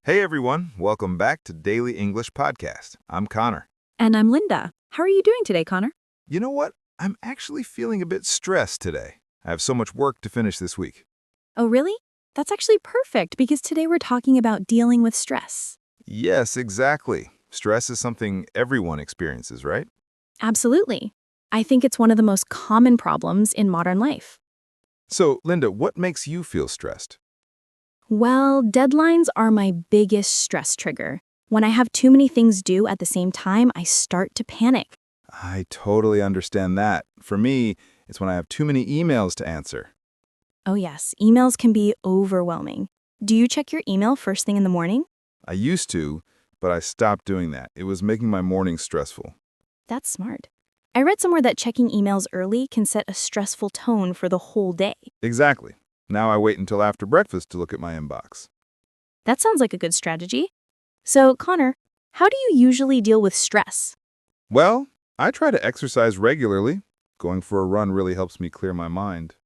Hey everyone, welcome back to Daily English Podcast. I'm Connor. And I'm Linda. How are you doing today, Connor? You know what? I'm actually feeling a bit stressed today. I have so much work to finish this week. Oh, really? That's actually perfect because today we're talking about dealing with stress. Yes, exactly. Stress is something everyone experiences, right? Absolutely. I think it's one of the most common problems in modern life. So, Linda, what makes you feel stressed? Well, deadlines are my biggest stress trigger. When I have too many things due at the same time, I start to panic. I totally understand that. For me, it's when I have too many emails to answer. Oh, yes, emails can be overwhelming. Do you check your email first thing in the morning? I used to, but I stopped doing that. It was making my morning stressful. That's smart. I read somewhere that checking emails early can set a stressful tone for the whole day. Exactly. Now I wait until after breakfast to look at my inbox. That sounds like a good strategy. So, Connor, how do you usually deal with stress? Well, I try to exercise regularly. Going for a run really helps me clear my mind.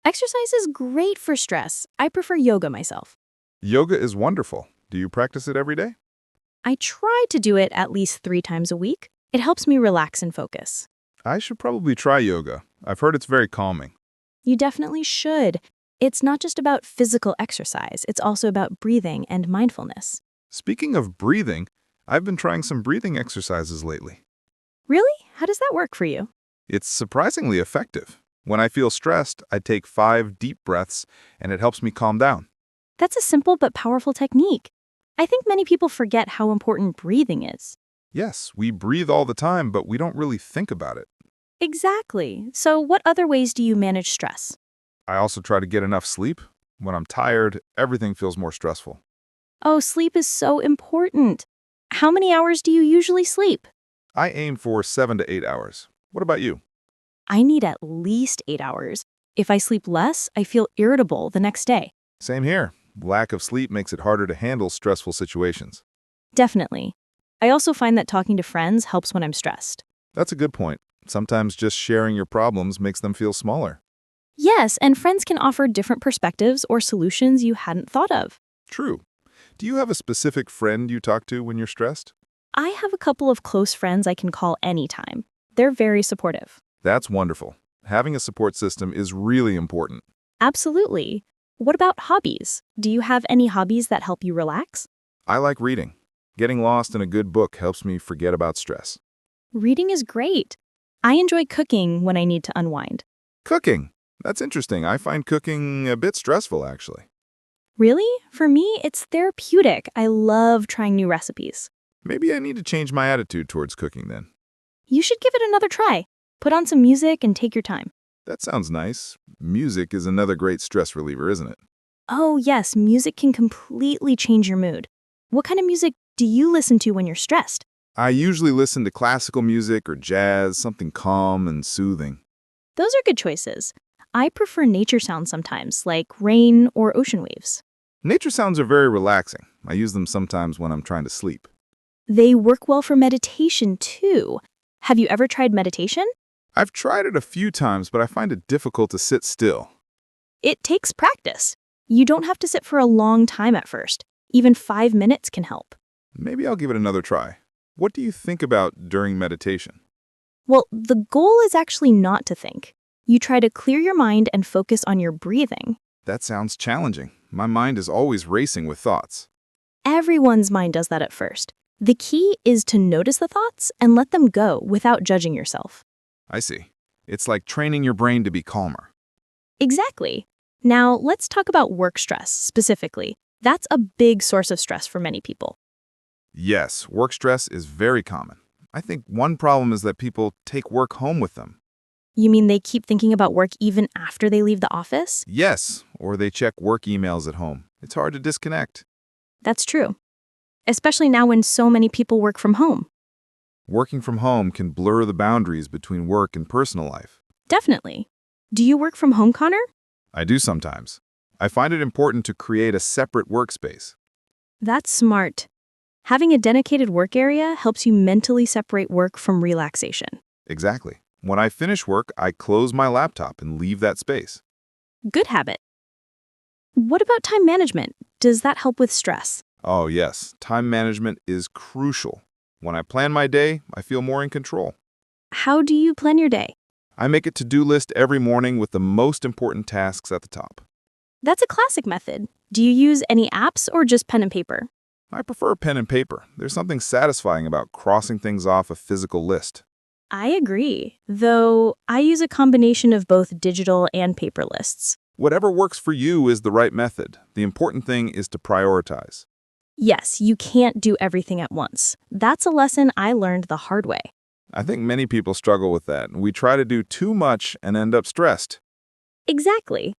Exercise is great for stress. I prefer yoga myself. Yoga is wonderful. Do you practice it every day? I try to do it at least 3 times a week. It helps me relax and focus. I should probably try yoga. I've heard it's very calming. You definitely should. It's not just about physical exercise, it's also about breathing and mindfulness. Speaking of breathing, I've been trying some breathing exercises lately. Really? How does that work for you? It's surprisingly effective. When I feel stressed, I take 5 deep breaths, and it helps me calm down. That's a simple but powerful technique. I think many people forget how important breathing is. Yes, we breathe all the time, but we don't really think about it. Exactly. So, what other ways do you manage stress? I also try to get enough sleep. When I'm tired, everything feels more stressful. Oh, sleep is so important. How many hours do you usually sleep? I aim for 7 to 8 hours. What about you? I need at least 8 hours. If I sleep less, I feel irritable the next day. Same here. Lack of sleep makes it harder to handle stressful situations. Definitely. I also find that talking to friends helps when I'm stressed. That's a good point. Sometimes just sharing your problems makes them feel smaller. Yes, and friends can offer different perspectives or solutions you hadn't thought of. True. Do you have a specific friend you talk to when you're stressed? I have a couple of close friends I can call anytime. They're very supportive. That's wonderful. Having a support system is really important. Absolutely. What about hobbies? Do you have any hobbies that help you relax? I like reading. Getting lost in a good book helps me forget about stress. Reading is great. I enjoy cooking when I need to unwind. Cooking. That's interesting. I find cooking a bit stressful, actually. Really? For me, it's therapeutic. I love trying new recipes. Maybe I need to change my attitude towards cooking then. You should give it another try. Put on some music and take your time. That sounds nice. Music is another great stress reliever, isn't it? Oh, yes, music can completely change your mood. What kind of music do you listen to when you're stressed? I usually listen to classical music or jazz, something calm and soothing. Those are good choices. I prefer nature sounds sometimes, like rain or ocean waves. Nature sounds are very relaxing. I use them sometimes when I'm trying to sleep. They work well for meditation, too. Have you ever tried meditation? I've tried it a few times, but I find it difficult to sit still. It takes practice. You don't have to sit for a long time at first. Even 5 minutes can help. Maybe I'll give it another try. What do you think about during meditation? Well, the goal is actually not to think. You try to clear your mind and focus on your breathing. That sounds challenging. My mind is always racing with thoughts. Everyone's mind does that at first. The key is to notice the thoughts and let them go without judging yourself. I see. It's like training your brain to be calmer. Exactly. Now, let's talk about work stress specifically. That's a big source of stress for many people. Yes, work stress is very common. I think one problem is that people take work home with them. You mean they keep thinking about work even after they leave the office? Yes, or they check work emails at home. It's hard to disconnect. That's true. Especially now when so many people work from home. Working from home can blur the boundaries between work and personal life. Definitely. Do you work from home, Connor? I do sometimes. I find it important to create a separate workspace. That's smart. Having a dedicated work area helps you mentally separate work from relaxation. Exactly. When I finish work, I close my laptop and leave that space. Good habit. What about time management? Does that help with stress? Oh, yes, time management is crucial. When I plan my day, I feel more in control. How do you plan your day? I make a to-do list every morning with the most important tasks at the top. That's a classic method. Do you use any apps or just pen and paper? I prefer pen and paper. There's something satisfying about crossing things off a physical list. I agree, though I use a combination of both digital and paper lists. Whatever works for you is the right method. The important thing is to prioritize. Yes, you can't do everything at once. That's a lesson I learned the hard way. I think many people struggle with that. We try to do too much and end up stressed. Exactly.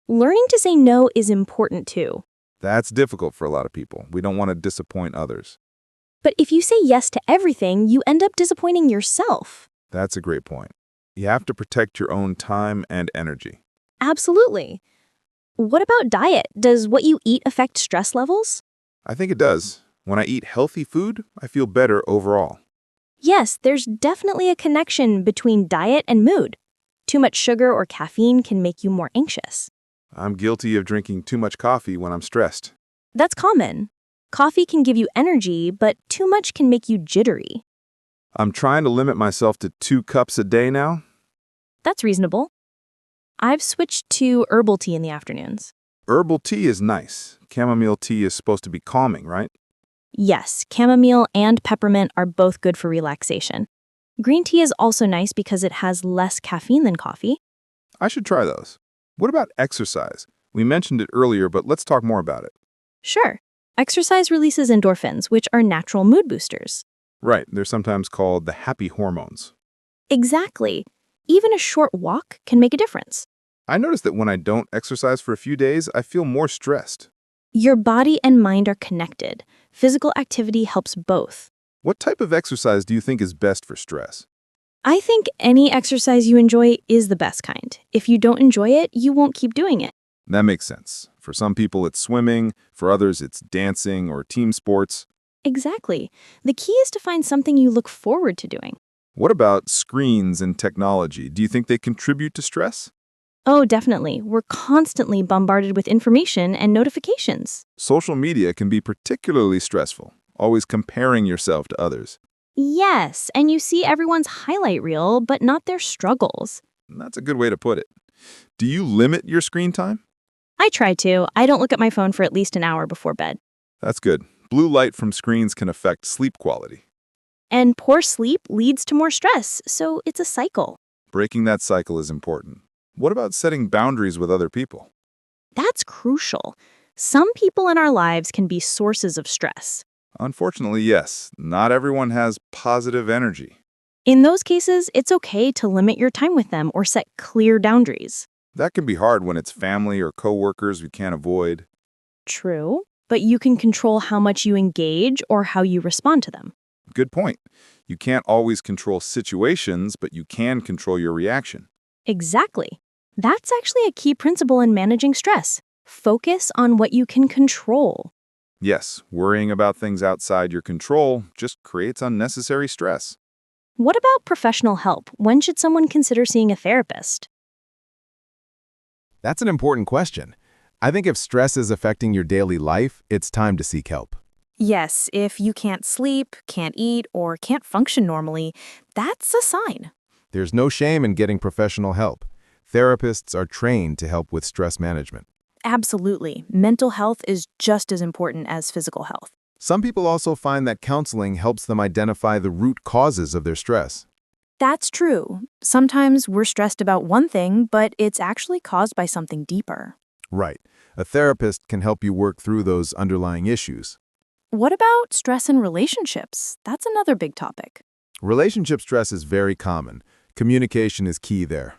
Learning to say no is important too. That's difficult for a lot of people. We don't want to disappoint others. But if you say yes to everything, you end up disappointing yourself. That's a great point. You have to protect your own time and energy. Absolutely. What about diet? Does what you eat affect stress levels? I think it does. When I eat healthy food, I feel better overall. Yes, there's definitely a connection between diet and mood. Too much sugar or caffeine can make you more anxious. I'm guilty of drinking too much coffee when I'm stressed. That's common. Coffee can give you energy, but too much can make you jittery. I'm trying to limit myself to 2 cups a day now. That's reasonable. I've switched to herbal tea in the afternoons. Herbal tea is nice. Chamomile tea is supposed to be calming, right? Yes, chamomile and peppermint are both good for relaxation. Green tea is also nice because it has less caffeine than coffee. I should try those. What about exercise? We mentioned it earlier, but let's talk more about it. Sure. Exercise releases endorphins, which are natural mood boosters. Right, they're sometimes called the happy hormones. Exactly. Even a short walk can make a difference. I notice that when I don't exercise for a few days, I feel more stressed. Your body and mind are connected. Physical activity helps both. What type of exercise do you think is best for stress? I think any exercise you enjoy is the best kind. If you don't enjoy it, you won't keep doing it. That makes sense. For some people, it's swimming. For others, it's dancing or team sports. Exactly. The key is to find something you look forward to doing. What about screens and technology? Do you think they contribute to stress? Oh, definitely. We're constantly bombarded with information and notifications. Social media can be particularly stressful, always comparing yourself to others. Yes, and you see everyone's highlight reel, but not their struggles. That's a good way to put it. Do you limit your screen time? I try to. I don't look at my phone for at least an hour before bed. That's good. Blue light from screens can affect sleep quality. And poor sleep leads to more stress, so it's a cycle. Breaking that cycle is important. What about setting boundaries with other people? That's crucial. Some people in our lives can be sources of stress. Unfortunately, yes. Not everyone has positive energy. In those cases, it's okay to limit your time with them or set clear boundaries. That can be hard when it's family or coworkers we can't avoid. True, but you can control how much you engage or how you respond to them. Good point. You can't always control situations, but you can control your reaction. Exactly. That's actually a key principle in managing stress. Focus on what you can control. Yes, worrying about things outside your control just creates unnecessary stress. What about professional help? When should someone consider seeing a therapist? That's an important question. I think if stress is affecting your daily life, it's time to seek help. Yes, if you can't sleep, can't eat, or can't function normally, that's a sign. There's no shame in getting professional help. Therapists are trained to help with stress management. Absolutely. Mental health is just as important as physical health. Some people also find that counseling helps them identify the root causes of their stress. That's true. Sometimes we're stressed about one thing, but it's actually caused by something deeper. Right. A therapist can help you work through those underlying issues. What about stress in relationships? That's another big topic. Relationship stress is very common. Communication is key there.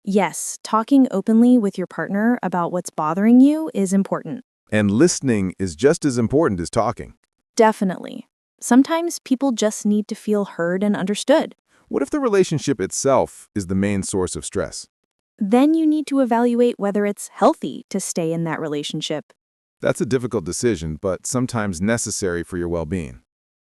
Yes, talking openly with your partner about what's bothering you is important. And listening is just as important as talking. Definitely. Sometimes people just need to feel heard and understood. What if the relationship itself is the main source of stress? Then you need to evaluate whether it's healthy to stay in that relationship. That's a difficult decision, but sometimes necessary for your well-being.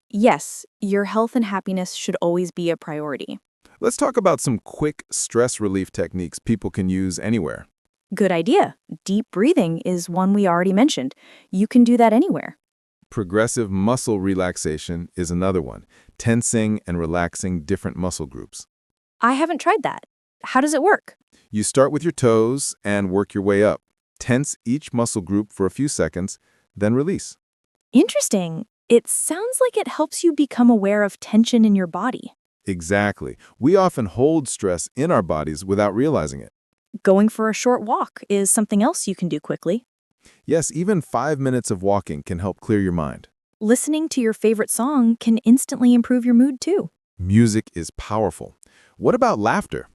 Yes, your health and happiness should always be a priority. Let's talk about some quick stress relief techniques people can use anywhere. Good idea. Deep breathing is one we already mentioned. You can do that anywhere. Progressive muscle relaxation is another one, tensing and relaxing different muscle groups. I haven't tried that. How does it work? You start with your toes and work your way up. Tense each muscle group for a few seconds, then release. Interesting. It sounds like it helps you become aware of tension in your body. Exactly. We often hold stress in our bodies without realizing it. Going for a short walk is something else you can do quickly. Yes, even 5 minutes of walking can help clear your mind. Listening to your favorite song can instantly improve your mood too. Music is powerful. What about laughter?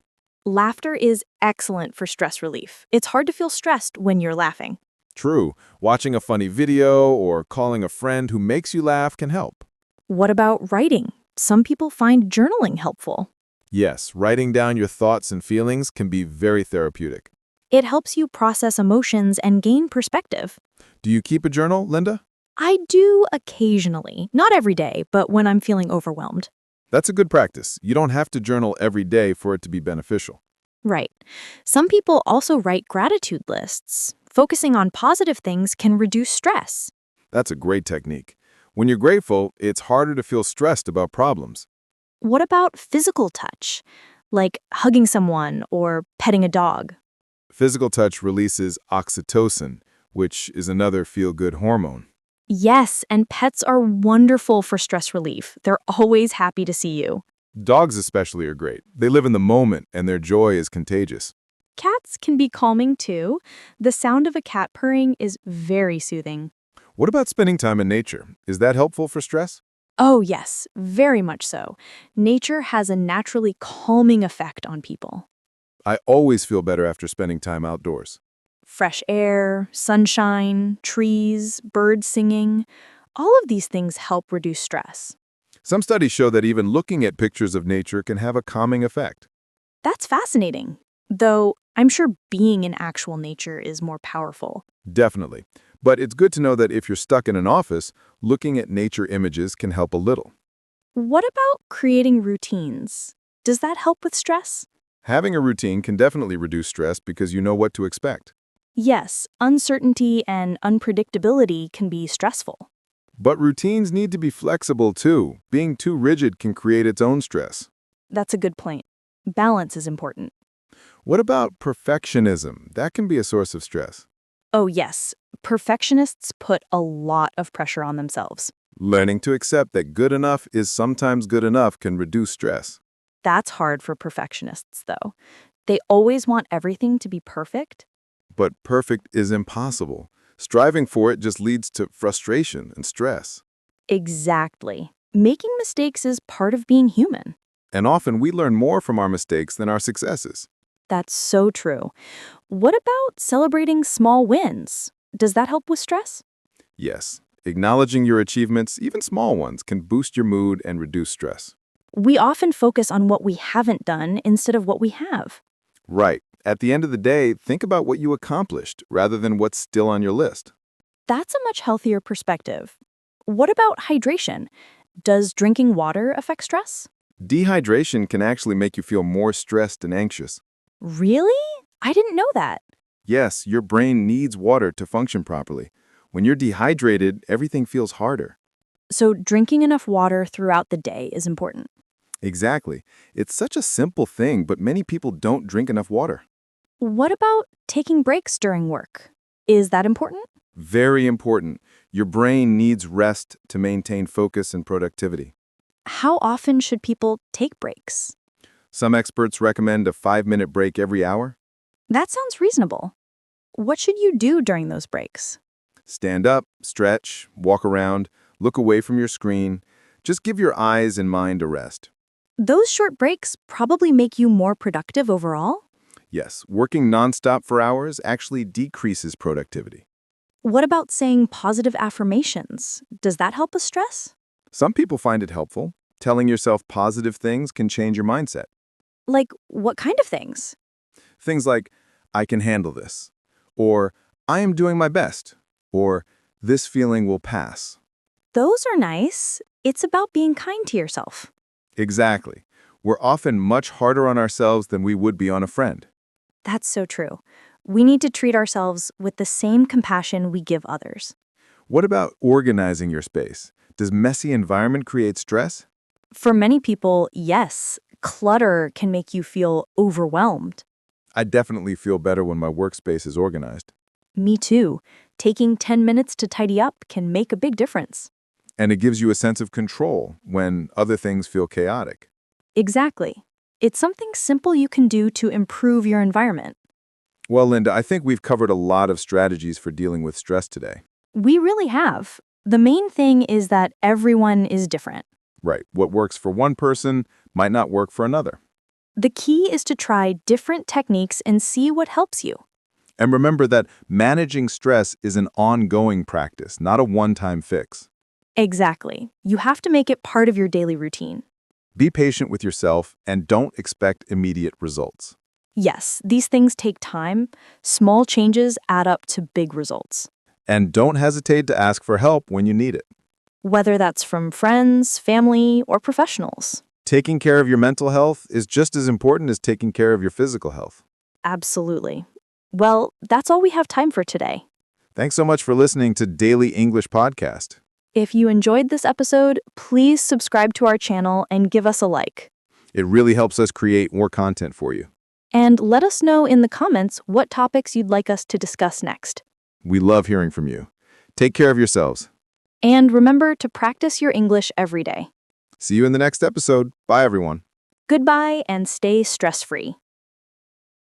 Laughter is excellent for stress relief. It's hard to feel stressed when you're laughing. True. Watching a funny video or calling a friend who makes you laugh can help. What about writing? Some people find journaling helpful. Yes, writing down your thoughts and feelings can be very therapeutic. It helps you process emotions and gain perspective. Do you keep a journal, Linda? I do occasionally, not every day, but when I'm feeling overwhelmed. That's a good practice. You don't have to journal every day for it to be beneficial. Right. Some people also write gratitude lists. Focusing on positive things can reduce stress. That's a great technique. When you're grateful, it's harder to feel stressed about problems. What about physical touch, like hugging someone or petting a dog? Physical touch releases oxytocin, which is another feel-good hormone. Yes, and pets are wonderful for stress relief. They're always happy to see you. Dogs especially are great. They live in the moment and their joy is contagious. Cats can be calming too. The sound of a cat purring is very soothing. What about spending time in nature? Is that helpful for stress? Oh, yes, very much so. Nature has a naturally calming effect on people. I always feel better after spending time outdoors. Fresh air, sunshine, trees, birds singing, all of these things help reduce stress. Some studies show that even looking at pictures of nature can have a calming effect. That's fascinating. Though I'm sure being in actual nature is more powerful. Definitely. But it's good to know that if you're stuck in an office, looking at nature images can help a little. What about creating routines? Does that help with stress? Having a routine can definitely reduce stress because you know what to expect. Yes, uncertainty and unpredictability can be stressful. But routines need to be flexible too. Being too rigid can create its own stress. That's a good point. Balance is important. What about perfectionism? That can be a source of stress. Oh, yes. Perfectionists put a lot of pressure on themselves. Learning to accept that good enough is sometimes good enough can reduce stress. That's hard for perfectionists, though. They always want everything to be perfect. But perfect is impossible. Striving for it just leads to frustration and stress. Exactly. Making mistakes is part of being human. And often we learn more from our mistakes than our successes. That's so true. What about celebrating small wins? Does that help with stress? Yes, acknowledging your achievements, even small ones, can boost your mood and reduce stress. We often focus on what we haven't done instead of what we have. Right. At the end of the day, think about what you accomplished rather than what's still on your list. That's a much healthier perspective. What about hydration? Does drinking water affect stress? Dehydration can actually make you feel more stressed and anxious. Really? I didn't know that. Yes, your brain needs water to function properly. When you're dehydrated, everything feels harder. So drinking enough water throughout the day is important. Exactly. It's such a simple thing, but many people don't drink enough water. What about taking breaks during work? Is that important? Very important. Your brain needs rest to maintain focus and productivity. How often should people take breaks? Some experts recommend a 5-minute break every hour. That sounds reasonable. What should you do during those breaks? Stand up, stretch, walk around, look away from your screen. Just give your eyes and mind a rest. Those short breaks probably make you more productive overall. Yes, working nonstop for hours actually decreases productivity. What about saying positive affirmations? Does that help with stress? Some people find it helpful. Telling yourself positive things can change your mindset. Like, what kind of things? Things like, I can handle this, or I am doing my best, or this feeling will pass. Those are nice. It's about being kind to yourself. Exactly. We're often much harder on ourselves than we would be on a friend. That's so true. We need to treat ourselves with the same compassion we give others. What about organizing your space? Does messy environment create stress? For many people, yes, clutter can make you feel overwhelmed. I definitely feel better when my workspace is organized. Me too. Taking 10 minutes to tidy up can make a big difference. And it gives you a sense of control when other things feel chaotic. Exactly. It's something simple you can do to improve your environment. Well, Linda, I think we've covered a lot of strategies for dealing with stress today. We really have. The main thing is that everyone is different. Right. What works for one person might not work for another. The key is to try different techniques and see what helps you. And remember that managing stress is an ongoing practice, not a one-time fix. Exactly. You have to make it part of your daily routine. Be patient with yourself and don't expect immediate results. Yes, these things take time. Small changes add up to big results. And don't hesitate to ask for help when you need it. Whether that's from friends, family, or professionals. Taking care of your mental health is just as important as taking care of your physical health. Absolutely. Well, that's all we have time for today. Thanks so much for listening to Daily English Podcast. If you enjoyed this episode, please subscribe to our channel and give us a like. It really helps us create more content for you. And let us know in the comments what topics you'd like us to discuss next. We love hearing from you. Take care of yourselves. And remember to practice your English every day. See you in the next episode. Bye, everyone. Goodbye and stay stress-free.